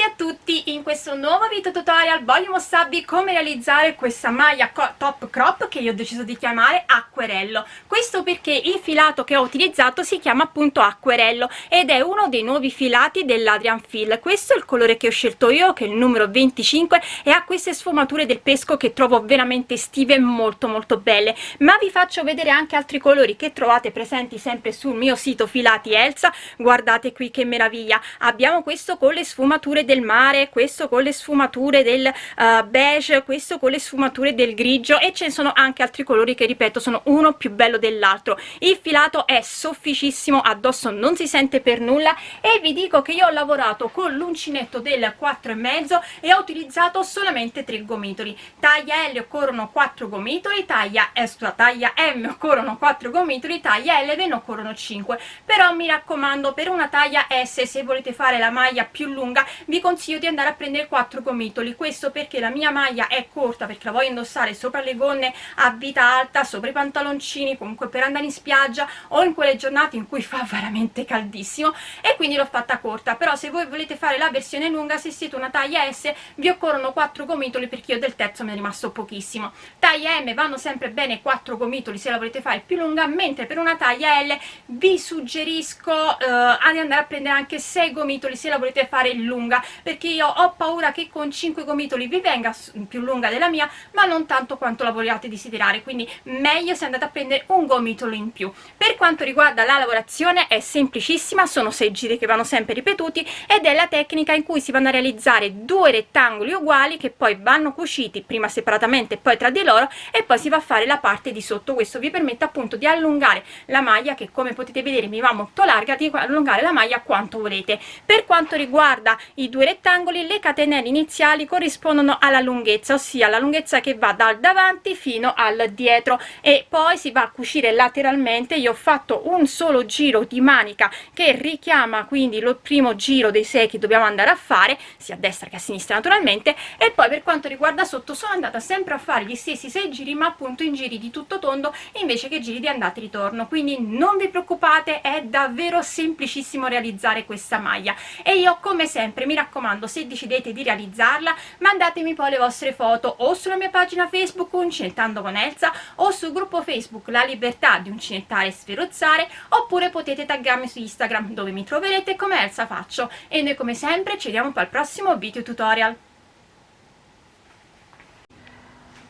a tutti, in questo nuovo video tutorial voglio mostrarvi come realizzare questa maglia top crop che io ho deciso di chiamare acquerello. Questo perché il filato che ho utilizzato si chiama appunto acquerello ed è uno dei nuovi filati dell'Adrian Fill. Questo è il colore che ho scelto io, che è il numero 25, e ha queste sfumature del pesco che trovo veramente estive, molto belle. Ma vi faccio vedere anche altri colori che trovate presenti sempre sul mio sito Filati Elsa. Guardate qui che meraviglia, abbiamo questo con le sfumature del mare, questo con le sfumature del beige, questo con le sfumature del grigio, e ce ne sono anche altri colori che, ripeto, sono uno più bello dell'altro. Il filato è sofficissimo, addosso non si sente per nulla, e vi dico che io ho lavorato con l'uncinetto del 4,5 e ho utilizzato solamente 3 gomitoli. Taglia L occorrono 4 gomitoli, taglia M occorrono 4 gomitoli, taglia L ve ne occorrono 5. Però mi raccomando, per una taglia S, se volete fare la maglia più lunga, vi consiglio di andare a prendere 4 gomitoli. Questo perché la mia maglia è corta, perché la voglio indossare sopra le gonne a vita alta, sopra i pantaloncini, comunque per andare in spiaggia o in quelle giornate in cui fa veramente caldissimo, e quindi l'ho fatta corta. Però se voi volete fare la versione lunga, se siete una taglia S, vi occorrono 4 gomitoli, perché io del terzo mi è rimasto pochissimo. Taglia M vanno sempre bene 4 gomitoli se la volete fare più lunga, mentre per una taglia L vi suggerisco di andare a prendere anche 6 gomitoli se la volete fare lunga, perché io ho paura che con 5 gomitoli vi venga più lunga della mia, ma non tanto quanto la vogliate desiderare, quindi meglio se andate a prendere un gomitolo in più. Per quanto riguarda la lavorazione è semplicissima, sono 6 giri che vanno sempre ripetuti, ed è la tecnica in cui si vanno a realizzare 2 rettangoli uguali che poi vanno cuciti prima separatamente e poi tra di loro, e poi si va a fare la parte di sotto. Questo vi permette appunto di allungare la maglia, che come potete vedere mi va molto larga, di allungare la maglia quanto volete. Per quanto riguarda i 2 rettangoli, le catenelle iniziali corrispondono alla lunghezza, ossia la lunghezza che va dal davanti fino al dietro, e poi si va a cucire lateralmente. Io ho fatto un solo giro di manica che richiama quindi il primo giro dei 6 che dobbiamo andare a fare, sia a destra che a sinistra naturalmente, e poi per quanto riguarda sotto sono andata sempre a fare gli stessi 6 giri, ma appunto in giri di tutto tondo invece che giri di andata e ritorno. Quindi non vi preoccupate, è davvero semplicissimo realizzare questa maglia. E io, come sempre, mi raccomando, se decidete di realizzarla, mandatemi poi le vostre foto o sulla mia pagina Facebook Uncinettando con Elsa, o sul gruppo Facebook La Libertà di Uncinettare e Sferozzare, oppure potete taggarmi su Instagram, dove mi troverete come Elsa Faccio. E noi come sempre ci vediamo poi al prossimo video tutorial.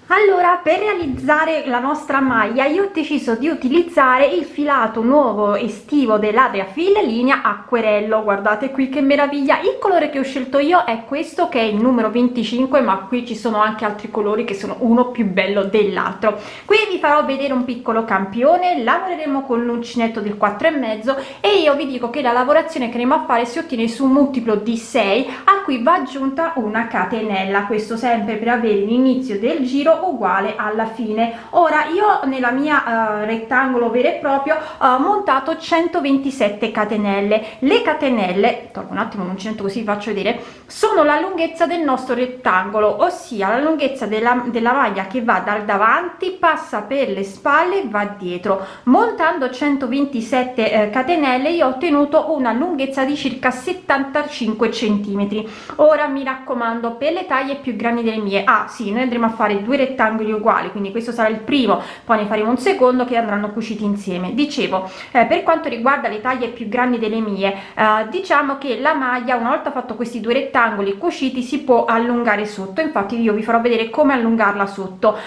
Allora, per realizzare la nostra maglia io ho deciso di utilizzare il filato nuovo estivo dell'Adrian Fill linea acquerello. Guardate qui che meraviglia, il colore che ho scelto io è questo, che è il numero 25, ma qui ci sono anche altri colori che sono uno più bello dell'altro. Qui vi farò vedere un piccolo campione, lavoreremo con l'uncinetto del 4,5 e io vi dico che la lavorazione che andremo a fare si ottiene su un multiplo di 6 a cui va aggiunta una catenella, questo sempre per avere l'inizio del giro uguale alla fine. Ora io nella mia rettangolo vero e proprio ho montato 127 catenelle. Le catenelle, tolgo un attimo l'uncinetto così vi faccio vedere, sono la lunghezza del nostro rettangolo, ossia la lunghezza della maglia che va dal davanti, passa per le spalle e va dietro. Montando 127 catenelle io ho ottenuto una lunghezza di circa 75 centimetri. Ora mi raccomando, per le taglie più grandi delle mie, sì, noi andremo a fare 2 rettangoli uguali, quindi questo sarà il primo, poi ne faremo un secondo che andranno cuciti insieme. Dicevo, per quanto riguarda le taglie più grandi delle mie, diciamo che la maglia, una volta fatto questi 2 rettangoli cuciti, si può allungare sotto. Infatti io vi farò vedere come allungarla sotto,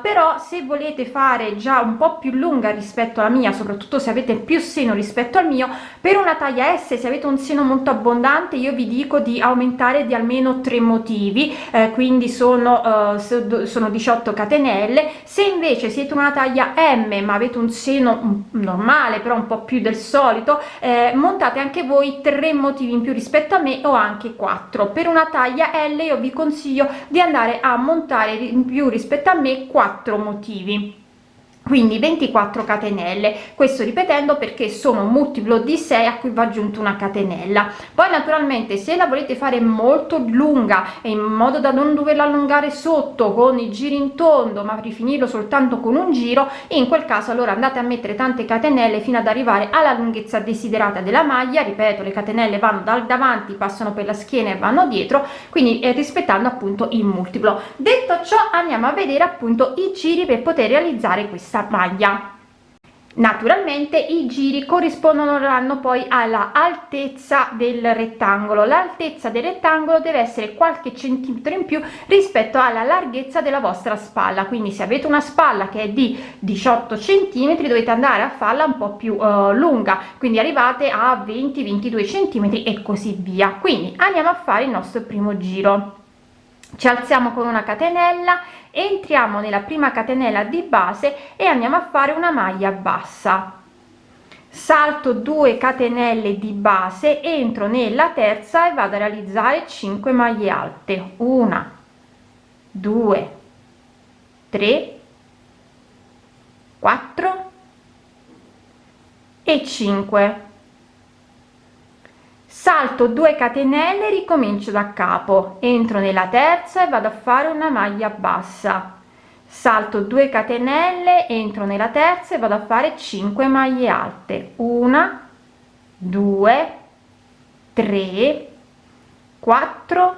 però se volete fare già un po' più lunga rispetto alla mia, soprattutto se avete più seno rispetto al mio, per una taglia S, se avete un seno molto abbondante, io vi dico di aumentare di almeno 3 motivi, quindi sono 18 catenelle. Se invece siete una taglia M ma avete un seno normale, però un po' più del solito, montate anche voi 3 motivi in più rispetto a me, o anche 4. Per una taglia L io vi consiglio di andare a montare in più rispetto a me 4 motivi. quindi 24 catenelle, questo ripetendo perché sono un multiplo di 6 a cui va aggiunto una catenella. Poi naturalmente se la volete fare molto lunga e in modo da non doverla allungare sotto con i giri in tondo, ma rifinirlo soltanto con un giro, in quel caso allora andate a mettere tante catenelle fino ad arrivare alla lunghezza desiderata della maglia. Ripeto, le catenelle vanno dal davanti, passano per la schiena e vanno dietro, quindi rispettando appunto il multiplo. Detto ciò, andiamo a vedere appunto i giri per poter realizzare questa maglia. Naturalmente i giri corrisponderanno poi alla altezza del rettangolo. L'altezza del rettangolo deve essere qualche centimetro in più rispetto alla larghezza della vostra spalla, quindi se avete una spalla che è di 18 centimetri dovete andare a farla un po' più lunga, quindi arrivate a 20-22 centimetri e così via. Quindi andiamo a fare il nostro primo giro. Ci alziamo con una catenella, entriamo nella prima catenella di base e andiamo a fare una maglia bassa, salto 2 catenelle di base, entro nella terza e vado a realizzare 5 maglie alte, 1 2 3 4 e 5. Salto 2 catenelle, ricomincio da capo, entro nella terza e vado a fare una maglia bassa, salto 2 catenelle, entro nella terza e vado a fare 5 maglie alte, 1 2 3 4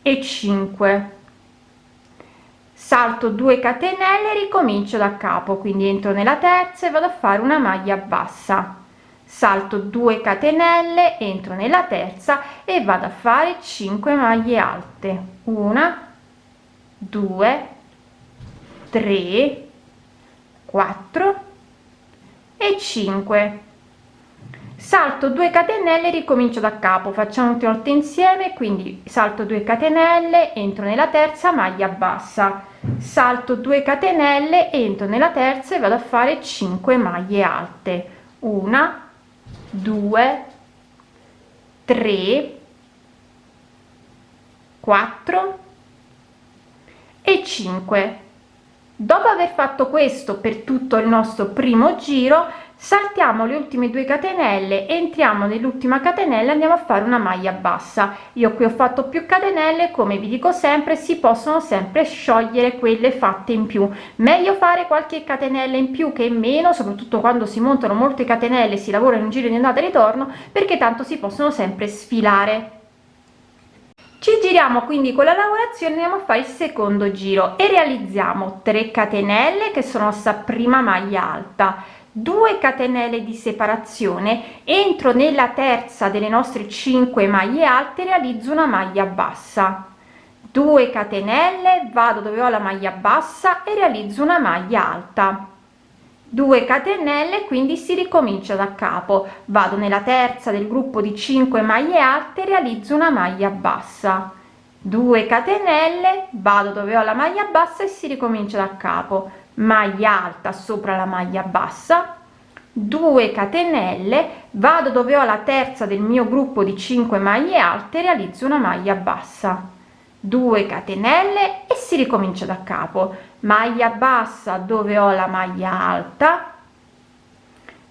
e 5. Salto 2 catenelle, ricomincio da capo, quindi entro nella terza e vado a fare una maglia bassa, salto 2 catenelle, entro nella terza e vado a fare 5 maglie alte, 1 2 3 4 e 5. Salto 2 catenelle, ricomincio da capo, facciamo tutte volte insieme, quindi salto 2 catenelle, entro nella terza, maglia bassa, salto 2 catenelle, entro nella terza e vado a fare 5 maglie alte, 1 2 3 4 e 5. Dopo aver fatto questo per tutto il nostro primo giro, saltiamo le ultime 2 catenelle, entriamo nell'ultima catenella, andiamo a fare una maglia bassa. Io qui ho fatto più catenelle, come vi dico sempre, si possono sempre sciogliere quelle fatte in più, meglio fare qualche catenella in più che in meno, soprattutto quando si montano molte catenelle, si lavora in un giro di andata e ritorno, perché tanto si possono sempre sfilare. Ci giriamo quindi con la lavorazione, andiamo a fare il secondo giro e realizziamo 3 catenelle che sono sta prima maglia alta, 2 catenelle di separazione, entro nella terza delle nostre 5 maglie alte, realizzo una maglia bassa, 2 catenelle, vado dove ho la maglia bassa e realizzo una maglia alta, 2 catenelle, quindi si ricomincia da capo, vado nella terza del gruppo di 5 maglie alte, realizzo una maglia bassa, 2 catenelle, vado dove ho la maglia bassa e si ricomincia da capo, maglia alta sopra la maglia bassa, 2 catenelle, vado dove ho la terza del mio gruppo di 5 maglie alte, realizzo una maglia bassa, 2 catenelle e si ricomincia da capo, maglia bassa dove ho la maglia alta,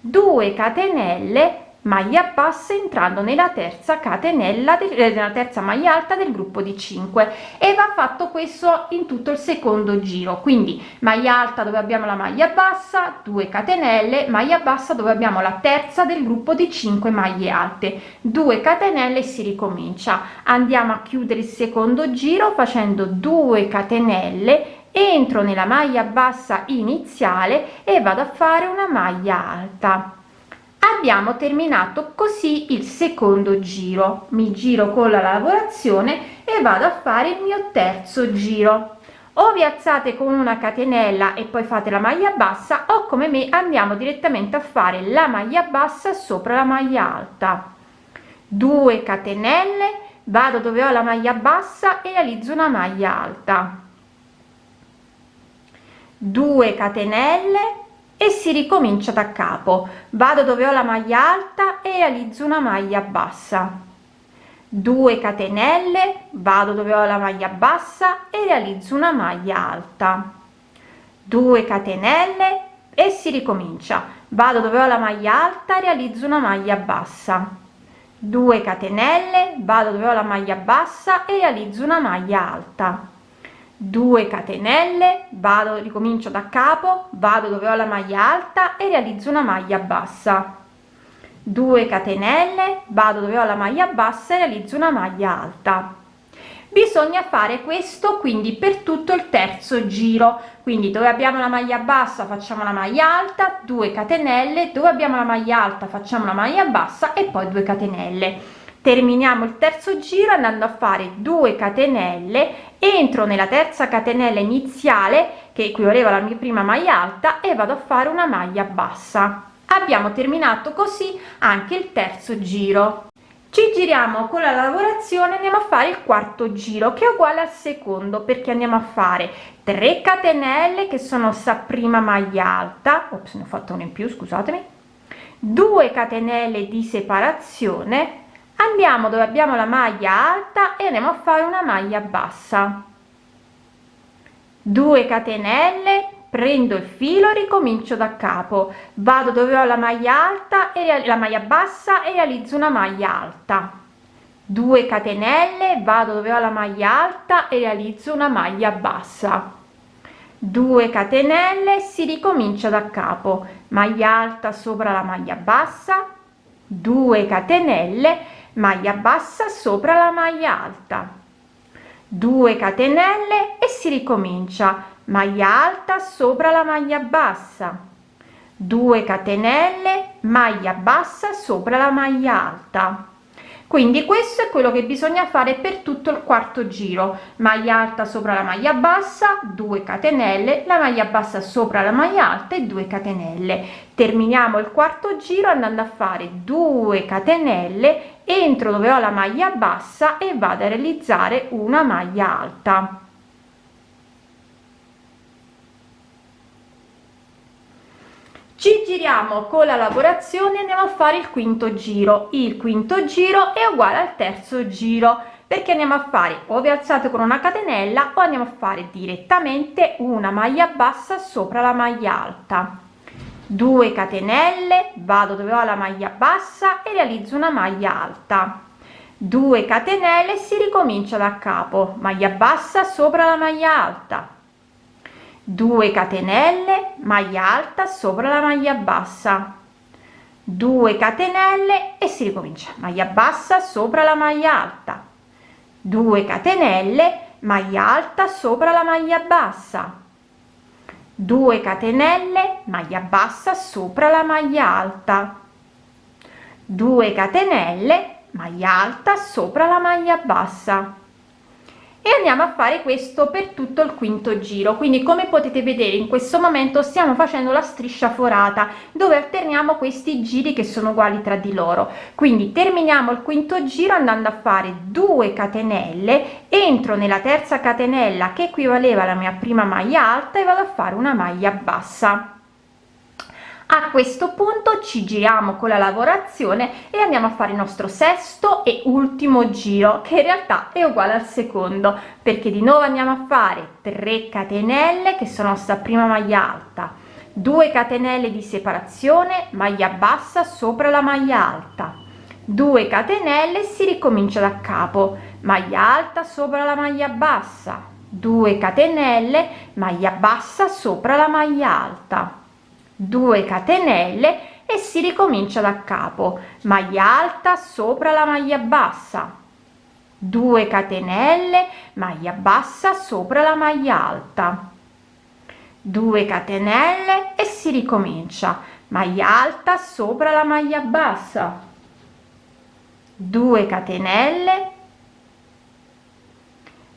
2 catenelle, maglia bassa entrando nella terza catenella nella terza maglia alta del gruppo di 5, e va fatto questo in tutto il secondo giro. Quindi maglia alta dove abbiamo la maglia bassa, 2 catenelle, maglia bassa dove abbiamo la terza del gruppo di 5 maglie alte, 2 catenelle e si ricomincia. Andiamo a chiudere il secondo giro facendo 2 catenelle, entro nella maglia bassa iniziale e vado a fare una maglia alta. Abbiamo terminato così il secondo giro, mi giro con la lavorazione e vado a fare il mio terzo giro. O vi alzate con una catenella e poi fate la maglia bassa, o come me andiamo direttamente a fare la maglia bassa sopra la maglia alta, 2 catenelle, vado dove ho la maglia bassa e realizzo una maglia alta, 2 catenelle e si ricomincia da capo, vado dove ho la maglia alta e realizzo una maglia bassa, 2 catenelle, vado dove ho la maglia bassa e realizzo una maglia alta, 2 catenelle e si ricomincia. Vado dove ho la maglia alta, realizzo una maglia bassa, 2 catenelle, vado dove ho la maglia bassa e realizzo una maglia alta, 2 catenelle, vado, ricomincio da capo, vado dove ho la maglia alta e realizzo una maglia bassa, 2 catenelle, vado dove ho la maglia bassa e realizzo una maglia alta. Bisogna fare questo quindi per tutto il terzo giro, quindi dove abbiamo la maglia bassa facciamo la maglia alta, 2 catenelle, dove abbiamo la maglia alta facciamo la maglia bassa e poi 2 catenelle. Terminiamo il terzo giro andando a fare 2 catenelle, entro nella terza catenella iniziale che equivaleva alla mia prima maglia alta e vado a fare una maglia bassa. Abbiamo terminato così anche il terzo giro. Ci giriamo con la lavorazione, andiamo a fare il quarto giro che è uguale al secondo, perché andiamo a fare 3 catenelle che sono sta prima maglia alta, ops, ne ho fatto una in più, scusatemi, 2 catenelle di separazione, andiamo dove abbiamo la maglia alta e andiamo a fare una maglia bassa, 2 catenelle, prendo il filo, ricomincio da capo, vado dove ho la maglia alta e la maglia bassa e realizzo una maglia alta, 2 catenelle, vado dove ho la maglia alta e realizzo una maglia bassa, 2 catenelle, si ricomincia da capo, maglia alta sopra la maglia bassa, 2 catenelle, maglia bassa sopra la maglia alta, 2 catenelle e si ricomincia, maglia alta sopra la maglia bassa, 2 catenelle, maglia bassa sopra la maglia alta. Quindi questo è quello che bisogna fare per tutto il quarto giro, maglia alta sopra la maglia bassa, 2 catenelle, la maglia bassa sopra la maglia alta e 2 catenelle. Terminiamo il quarto giro andando a fare 2 catenelle, entro dove ho la maglia bassa e vado a realizzare una maglia alta. Ci giriamo con la lavorazione, andiamo a fare il quinto giro. Il quinto giro è uguale al terzo giro, perché andiamo a fare o vi alzate con una catenella o andiamo a fare direttamente una maglia bassa sopra la maglia alta, 2 catenelle, vado dove ho la maglia bassa e realizzo una maglia alta, 2 catenelle, si ricomincia da capo, maglia bassa sopra la maglia alta, 2 catenelle, maglia alta sopra la maglia bassa, 2 catenelle e si ricomincia, maglia bassa sopra la maglia alta, 2 catenelle, maglia alta sopra la maglia bassa, 2 catenelle, maglia bassa sopra la maglia alta, 2 catenelle, maglia alta sopra la maglia bassa. E andiamo a fare questo per tutto il quinto giro. Quindi come potete vedere in questo momento stiamo facendo la striscia forata dove alterniamo questi giri che sono uguali tra di loro. Quindi terminiamo il quinto giro andando a fare 2 catenelle, entro nella terza catenella che equivaleva alla mia prima maglia alta e vado a fare una maglia bassa. A questo punto ci giriamo con la lavorazione e andiamo a fare il nostro sesto e ultimo giro, che in realtà è uguale al secondo, perché di nuovo andiamo a fare 3 catenelle che sono sta prima maglia alta, 2 catenelle di separazione, maglia bassa sopra la maglia alta, 2 catenelle, si ricomincia da capo, maglia alta sopra la maglia bassa, 2 catenelle, maglia bassa sopra la maglia alta, 2 catenelle e si ricomincia da capo, maglia alta sopra la maglia bassa, 2 catenelle, maglia bassa sopra la maglia alta, 2 catenelle e si ricomincia, maglia alta sopra la maglia bassa, 2 catenelle,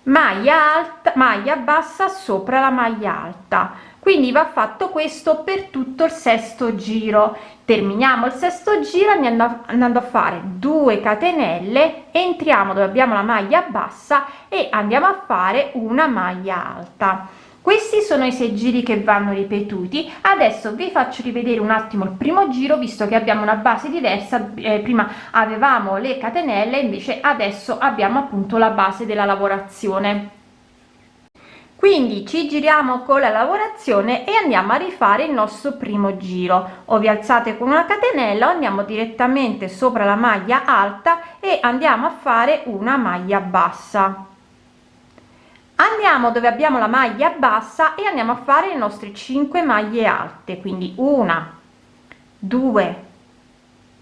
maglia alta, maglia bassa sopra la maglia alta. Quindi va fatto questo per tutto il sesto giro. Terminiamo il sesto giro andando a fare 2 catenelle, entriamo dove abbiamo la maglia bassa e andiamo a fare una maglia alta. Questi sono i 6 giri che vanno ripetuti. Adesso vi faccio rivedere un attimo il primo giro, visto che abbiamo una base diversa. Prima avevamo le catenelle, invece adesso abbiamo appunto la base della lavorazione. Quindi ci giriamo con la lavorazione e andiamo a rifare il nostro primo giro. O vi alzate con una catenella o andiamo direttamente sopra la maglia alta e andiamo a fare una maglia bassa. Andiamo dove abbiamo la maglia bassa e andiamo a fare le nostre 5 maglie alte, quindi 1, 2,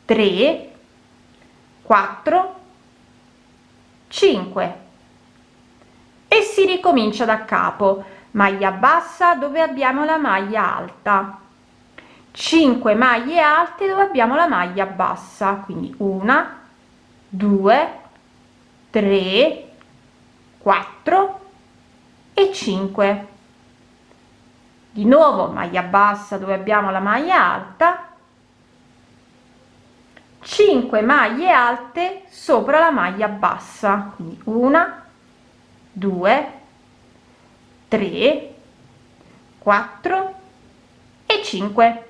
3, 4, 5 e si ricomincia da capo. Maglia bassa dove abbiamo la maglia alta, 5 maglie alte dove abbiamo la maglia bassa, quindi 1, 2, 3, 4 e 5. Di nuovo maglia bassa dove abbiamo la maglia alta, 5 maglie alte sopra la maglia bassa, quindi 1, 2, 3, 4 e 5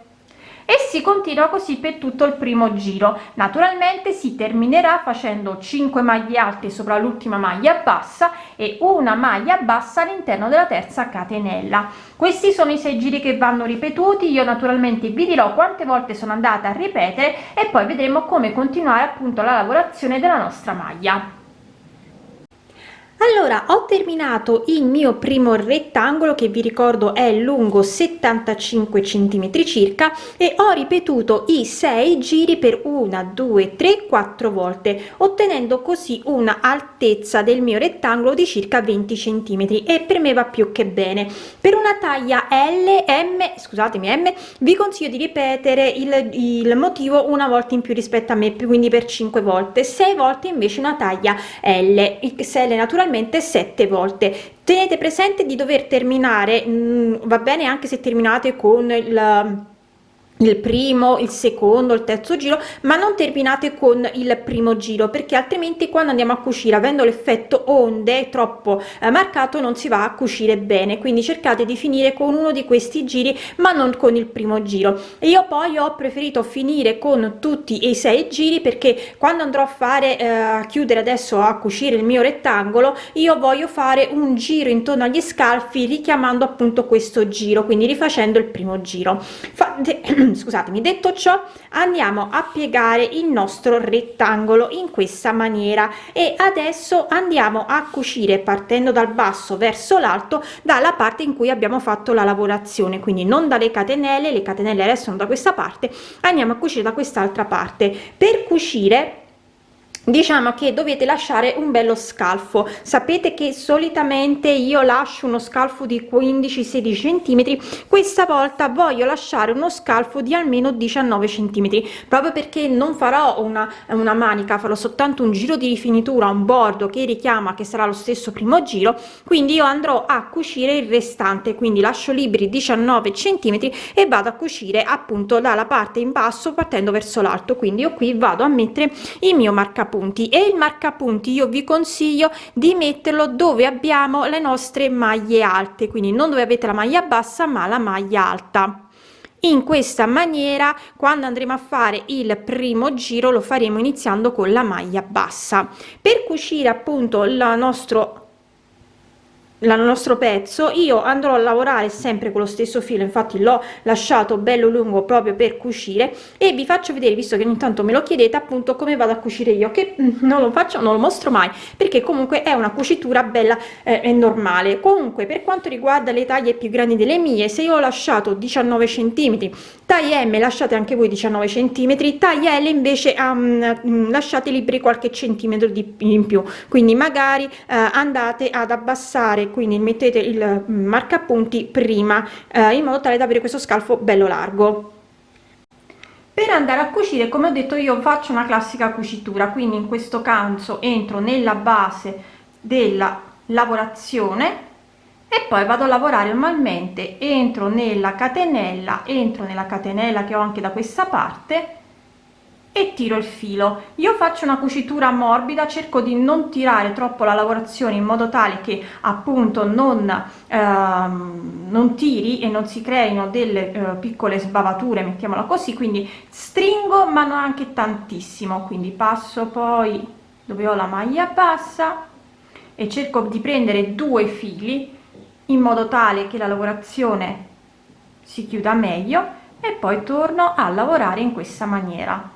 e si continua così per tutto il primo giro. Naturalmente si terminerà facendo 5 maglie alte sopra l'ultima maglia bassa e una maglia bassa all'interno della terza catenella. Questi sono i 6 giri che vanno ripetuti. Io naturalmente vi dirò quante volte sono andata a ripetere e poi vedremo come continuare appunto la lavorazione della nostra maglia. Allora, ho terminato il mio primo rettangolo che vi ricordo è lungo 75 cm circa e ho ripetuto i 6 giri per 1, 2, 3, 4 volte, ottenendo così una altezza del mio rettangolo di circa 20 cm e per me va più che bene. Per una taglia M, vi consiglio di ripetere il motivo una volta in più rispetto a me, quindi per 5 volte, 6 volte invece una taglia L, XL naturalmente 7 volte. Tenete presente di dover terminare, va bene anche se terminate con il primo, il secondo, il terzo giro, ma non terminate con il primo giro, perché altrimenti quando andiamo a cucire, avendo l'effetto onde troppo marcato, non si va a cucire bene. Quindi cercate di finire con uno di questi giri ma non con il primo giro. Io poi ho preferito finire con tutti i 6 giri perché quando andrò a fare chiudere adesso a cucire il mio rettangolo, io voglio fare un giro intorno agli scalfi richiamando appunto questo giro, quindi rifacendo il primo giro. Scusatemi, detto ciò andiamo a piegare il nostro rettangolo in questa maniera e adesso andiamo a cucire partendo dal basso verso l'alto dalla parte in cui abbiamo fatto la lavorazione, quindi non dalle catenelle, le catenelle restano da questa parte, andiamo a cucire da quest'altra parte. Per cucire diciamo che dovete lasciare un bello scalfo. Sapete che solitamente io lascio uno scalfo di 15-16 centimetri, questa volta voglio lasciare uno scalfo di almeno 19 centimetri, proprio perché non farò una manica, farò soltanto un giro di rifinitura, un bordo che richiama, che sarà lo stesso primo giro, quindi io andrò a cucire il restante, quindi lascio liberi 19 centimetri e vado a cucire appunto dalla parte in basso partendo verso l'alto. Quindi io qui vado a mettere il mio marcapunti e il marcapunti io vi consiglio di metterlo dove abbiamo le nostre maglie alte, quindi non dove avete la maglia bassa ma la maglia alta. In questa maniera quando andremo a fare il primo giro lo faremo iniziando con la maglia bassa. Per cucire appunto il nostro pezzo io andrò a lavorare sempre con lo stesso filo, infatti l'ho lasciato bello lungo proprio per cucire e vi faccio vedere, visto che ogni tanto me lo chiedete, appunto come vado a cucire io, che non lo mostro mai perché comunque è una cucitura bella è normale. Comunque per quanto riguarda le taglie più grandi delle mie, se io ho lasciato 19 centimetri, taglia M lasciate anche voi 19 centimetri, taglia L invece lasciate liberi qualche centimetro in più, quindi magari andate ad abbassare, quindi mettete il marcapunti prima in modo tale da avere questo scalfo bello largo. Per andare a cucire, come ho detto, io faccio una classica cucitura, quindi in questo caso entro nella base della lavorazione e poi vado a lavorare normalmente, entro nella catenella che ho anche da questa parte e tiro il filo. Io faccio una cucitura morbida, cerco di non tirare troppo la lavorazione in modo tale che appunto non tiri e non si creino delle piccole sbavature, mettiamola così, quindi stringo ma non anche tantissimo, quindi passo poi dove ho la maglia bassa e cerco di prendere 2 fili in modo tale che la lavorazione si chiuda meglio e poi torno a lavorare in questa maniera.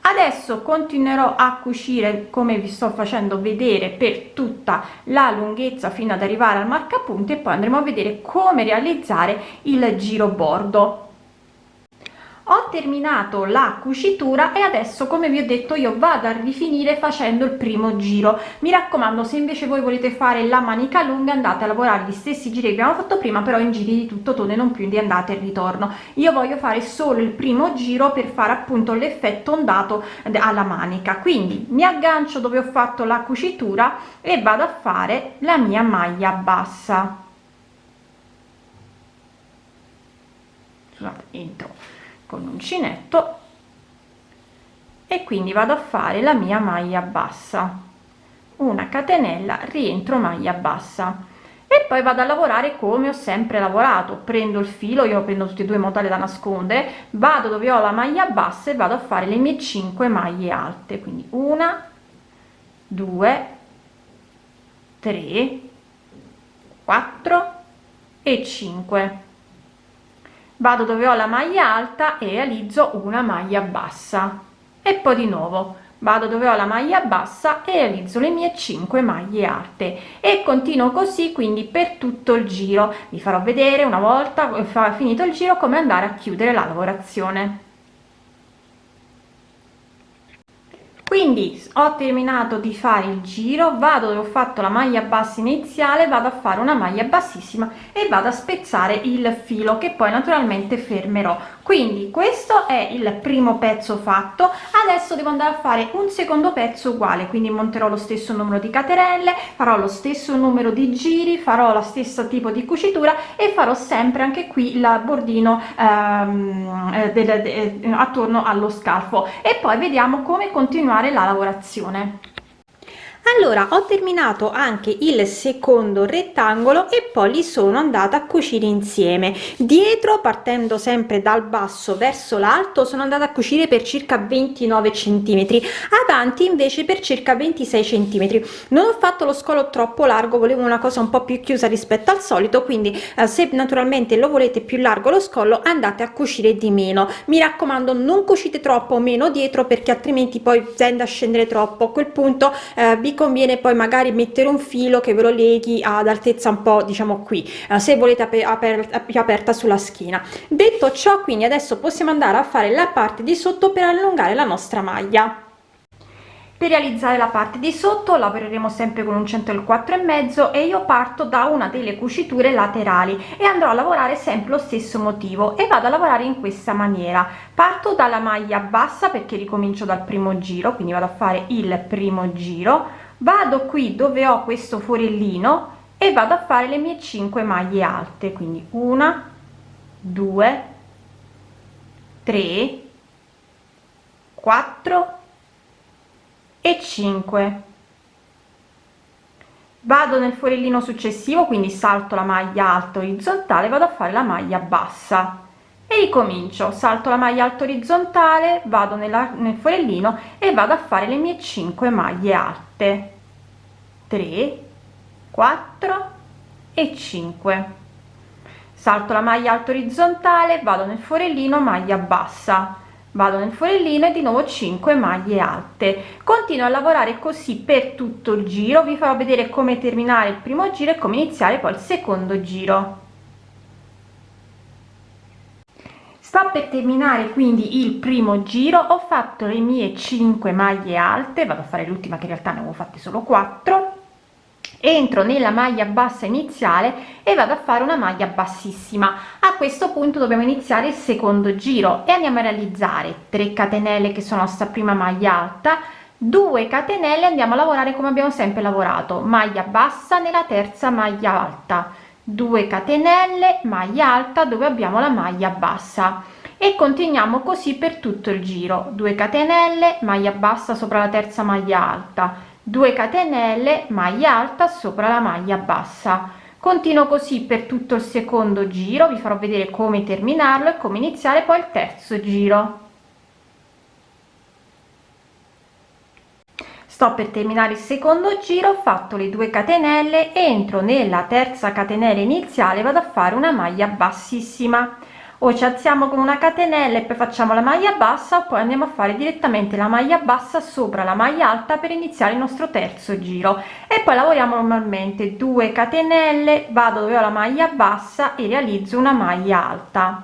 Adesso continuerò a cucire come vi sto facendo vedere per tutta la lunghezza fino ad arrivare al marcapunti, e poi andremo a vedere come realizzare il giro bordo. Ho terminato la cucitura e adesso, come vi ho detto, io vado a rifinire facendo il primo giro. Mi raccomando, se invece voi volete fare la manica lunga, andate a lavorare gli stessi giri che abbiamo fatto prima, però in giri di tutto tono e non più di andata e ritorno. Io voglio fare solo il primo giro per fare appunto l'effetto ondato alla manica. Quindi mi aggancio dove ho fatto la cucitura e vado a fare la mia maglia bassa. Scusate, entro con l'uncinetto e quindi vado a fare la mia maglia bassa, una catenella, rientro, maglia bassa, e poi vado a lavorare come ho sempre lavorato. Prendo il filo, io lo prendo tutti e due in modo tale da nascondere, vado dove ho la maglia bassa e vado a fare le mie 5 maglie alte, quindi 1 2 3 4 e 5. Vado dove ho la maglia alta e realizzo una maglia bassa, e poi di nuovo vado dove ho la maglia bassa e realizzo le mie 5 maglie alte, e continuo così quindi per tutto il giro. Vi farò vedere una volta finito il giro come andare a chiudere la lavorazione. Quindi ho terminato di fare il giro, vado dove ho fatto la maglia bassa iniziale, vado a fare una maglia bassissima e vado a spezzare il filo, che poi naturalmente fermerò. Quindi questo è il primo pezzo fatto. Adesso devo andare a fare un secondo pezzo uguale, quindi monterò lo stesso numero di catenelle, farò lo stesso numero di giri, farò lo stesso tipo di cucitura e farò sempre anche qui il bordino attorno allo scalfo, e poi vediamo come continuare la lavorazione. Allora, ho terminato anche il secondo rettangolo e poi li sono andata a cucire insieme. Dietro, partendo sempre dal basso verso l'alto, sono andata a cucire per circa 29 centimetri, avanti invece per circa 26 centimetri. Non ho fatto lo scolo troppo largo, volevo una cosa un po' più chiusa rispetto al solito, quindi se naturalmente lo volete più largo lo scollo, andate a cucire di meno. Mi raccomando, non cucite troppo meno dietro, perché altrimenti poi tende a scendere troppo. A quel punto vi conviene poi magari mettere un filo che ve lo leghi ad altezza un po', diciamo qui, se volete più aperta sulla schiena. Detto ciò, quindi adesso possiamo andare a fare la parte di sotto per allungare la nostra maglia. Per realizzare la parte di sotto lavoreremo sempre con un centro del 4,5 e io parto da una delle cuciture laterali e andrò a lavorare sempre lo stesso motivo e vado a lavorare in questa maniera. Parto dalla maglia bassa perché ricomincio dal primo giro, quindi vado a fare il primo giro, vado qui dove ho questo forellino e vado a fare le mie 5 maglie alte, quindi 1 2 3 4 e 5. Vado nel forellino successivo, quindi salto la maglia alta orizzontale, vado a fare la maglia bassa e ricomincio, salto la maglia alta orizzontale, vado nel forellino e vado a fare le mie 5 maglie alte, 3 4 e 5. Salto la maglia alta orizzontale, vado nel forellino, maglia bassa, vado nel forellino e di nuovo 5 maglie alte. Continuo a lavorare così per tutto il giro. Vi farò vedere come terminare il primo giro e come iniziare poi il secondo giro. Sto per terminare quindi il primo giro, ho fatto le mie 5 maglie alte, vado a fare l'ultima che in realtà ne avevo fatte solo 4, entro nella maglia bassa iniziale e vado a fare una maglia bassissima. A questo punto dobbiamo iniziare il secondo giro e andiamo a realizzare 3 catenelle che sono la nostra prima maglia alta, 2 catenelle, andiamo a lavorare come abbiamo sempre lavorato, maglia bassa nella terza maglia alta, 2 catenelle, maglia alta dove abbiamo la maglia bassa, e continuiamo così per tutto il giro. 2 catenelle, maglia bassa sopra la terza maglia alta, 2 catenelle, maglia alta sopra la maglia bassa. Continuo così per tutto il secondo giro, vi farò vedere come terminarlo e come iniziare poi il terzo giro. sto per terminare il secondo giro, ho fatto le 2 catenelle, entro nella terza catenella iniziale, vado a fare una maglia bassissima, o ci alziamo con una catenella e poi facciamo la maglia bassa, o poi andiamo a fare direttamente la maglia bassa sopra la maglia alta per iniziare il nostro terzo giro, e poi lavoriamo normalmente 2 catenelle, vado dove ho la maglia bassa e realizzo una maglia alta,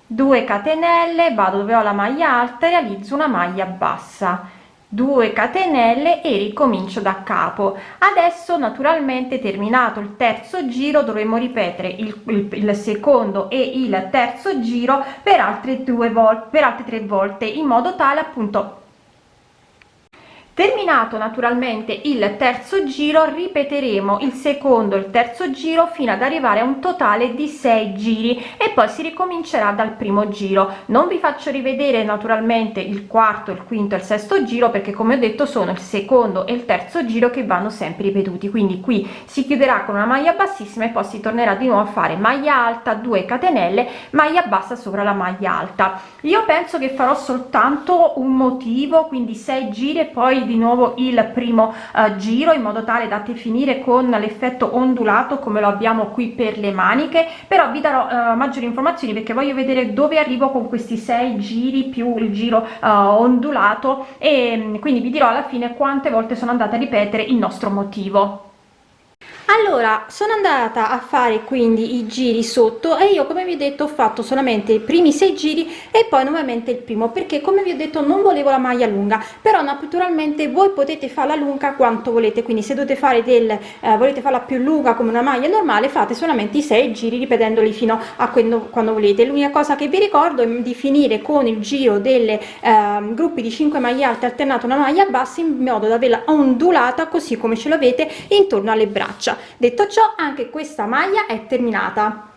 2 catenelle, vado dove ho la maglia alta e realizzo una maglia bassa, 2 catenelle e ricomincio da capo. Adesso naturalmente, terminato il terzo giro, dovremo ripetere il secondo e il terzo giro per altre 2 volte, per altre 3 volte, in modo tale appunto, terminato naturalmente il terzo giro, ripeteremo il secondo e il terzo giro fino ad arrivare a un totale di 6 giri e poi si ricomincerà dal primo giro. Non vi faccio rivedere naturalmente il quarto, il quinto e il sesto giro, perché come ho detto sono il secondo e il terzo giro che vanno sempre ripetuti, quindi qui si chiuderà con una maglia bassissima e poi si tornerà di nuovo a fare maglia alta, 2 catenelle, maglia bassa sopra la maglia alta. Io penso che farò soltanto un motivo, quindi 6 giri e poi di nuovo il primo giro, in modo tale da finire con l'effetto ondulato come lo abbiamo qui per le maniche, però vi darò maggiori informazioni perché voglio vedere dove arrivo con questi 6 giri più il giro ondulato, e quindi vi dirò alla fine quante volte sono andata a ripetere il nostro motivo. Allora, sono andata a fare quindi i giri sotto e io, come vi ho detto, ho fatto solamente i primi 6 giri e poi nuovamente il primo, perché come vi ho detto non volevo la maglia lunga, però naturalmente voi potete farla lunga quanto volete, quindi se dovete fare volete farla più lunga come una maglia normale, fate solamente i 6 giri ripetendoli fino a quando volete. L'unica cosa che vi ricordo è di finire con il giro delle gruppi di 5 maglie alte alternato una maglia bassa, in modo da averla ondulata così come ce l'avete intorno alle braccia. Detto ciò, anche questa maglia è terminata.